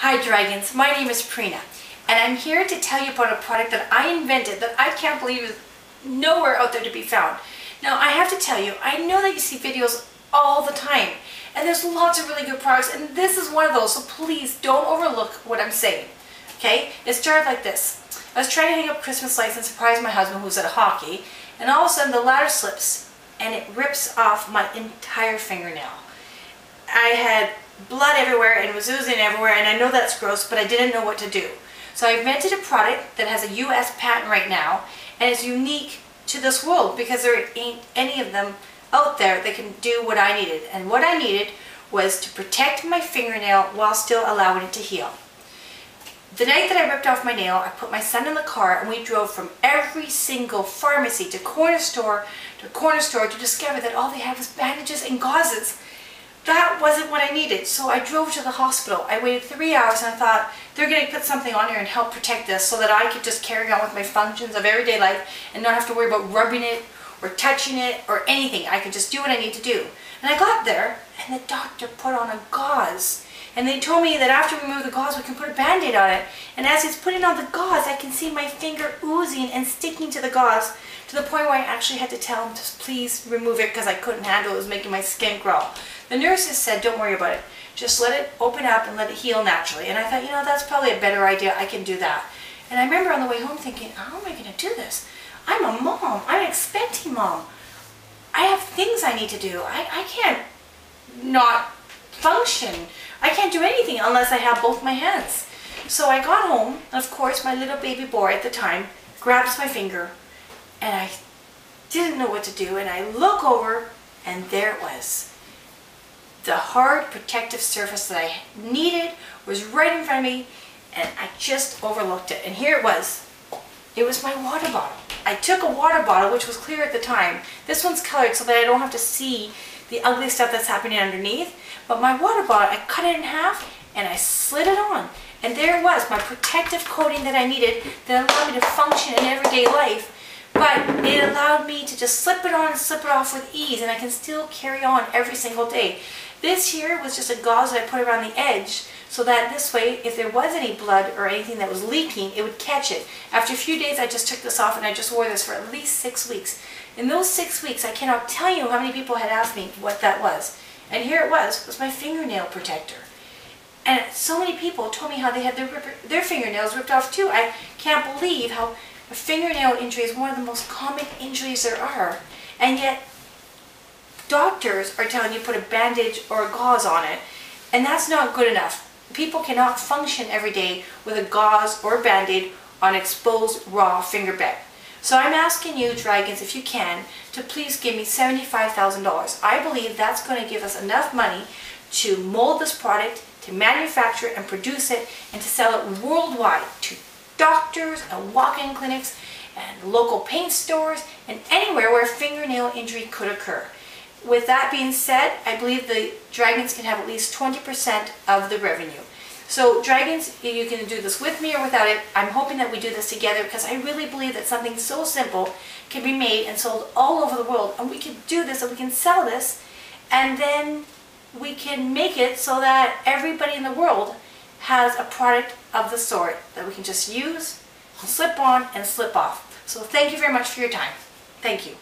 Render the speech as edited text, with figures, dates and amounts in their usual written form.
Hi Dragons, my name is Prina and I'm here to tell you about a product that I invented that I can't believe is nowhere out there to be found. Now I have to tell you, I know that you see videos all the time and there's lots of really good products and this is one of those, so please don't overlook what I'm saying. Okay, it started like this. I was trying to hang up Christmas lights and surprise my husband who's at hockey, and all of a sudden the ladder slips and it rips off my entire fingernail. I had blood everywhere and it was oozing everywhere, and I know that's gross, but I didn't know what to do. So I invented a product that has a US patent right now and is unique to this world because there ain't any of them out there that can do what I needed. And what I needed was to protect my fingernail while still allowing it to heal. The night that I ripped off my nail, I put my son in the car and we drove from every single pharmacy to corner store to discover that all they had was bandages and gauzes. That wasn't what I needed, so I drove to the hospital. I waited 3 hours and I thought, they're going to put something on here and help protect this so that I could just carry on with my functions of everyday life and not have to worry about rubbing it or touching it or anything. I could just do what I need to do. And I got there and the doctor put on a gauze. And they told me that after we remove the gauze, we can put a band-aid on it. And as he's putting on the gauze, I can see my finger oozing and sticking to the gauze to the point where I actually had to tell him to please remove it because I couldn't handle it. It was making my skin crawl. The nurses said, don't worry about it. Just let it open up and let it heal naturally. And I thought, you know, that's probably a better idea. I can do that. And I remember on the way home thinking, how am I going to do this? I'm a mom. I'm an expecting mom. I have things I need to do. I can't not function. I can't do anything unless I have both my hands. So I got home, and of course my little baby boy at the time grabs my finger, and I didn't know what to do, and I look over, and there it was. The hard protective surface that I needed was right in front of me, and I just overlooked it. And here it was. It was my water bottle. I took a water bottle, which was clear at the time. This one's colored so that I don't have to see the ugly stuff that's happening underneath. But my water bottle, I cut it in half and I slid it on. And there it was, my protective coating that I needed that allowed me to function in everyday life. But it allowed me to just slip it on and slip it off with ease, and I can still carry on every single day. This here was just a gauze that I put around the edge so that this way, if there was any blood or anything that was leaking, it would catch it. After a few days, I just took this off and I just wore this for at least 6 weeks. In those 6 weeks, I cannot tell you how many people had asked me what that was. And here it was my fingernail protector. And so many people told me how they had their fingernails ripped off too. I can't believe how a fingernail injury is one of the most common injuries there are. And yet, doctors are telling you to put a bandage or a gauze on it, and that's not good enough. People cannot function every day with a gauze or a band-aid on exposed raw finger bed. So I'm asking you, Dragons, if you can, to please give me $75,000. I believe that's going to give us enough money to mold this product, to manufacture it and produce it, and to sell it worldwide to doctors and walk-in clinics and local paint stores and anywhere where a fingernail injury could occur. With that being said, I believe the Dragons can have at least 20% of the revenue. So Dragons, you can do this with me or without it. I'm hoping that we do this together because I really believe that something so simple can be made and sold all over the world. And we can do this and we can sell this, and then we can make it so that everybody in the world has a product of the sort that we can just use, slip on and slip off. So thank you very much for your time. Thank you.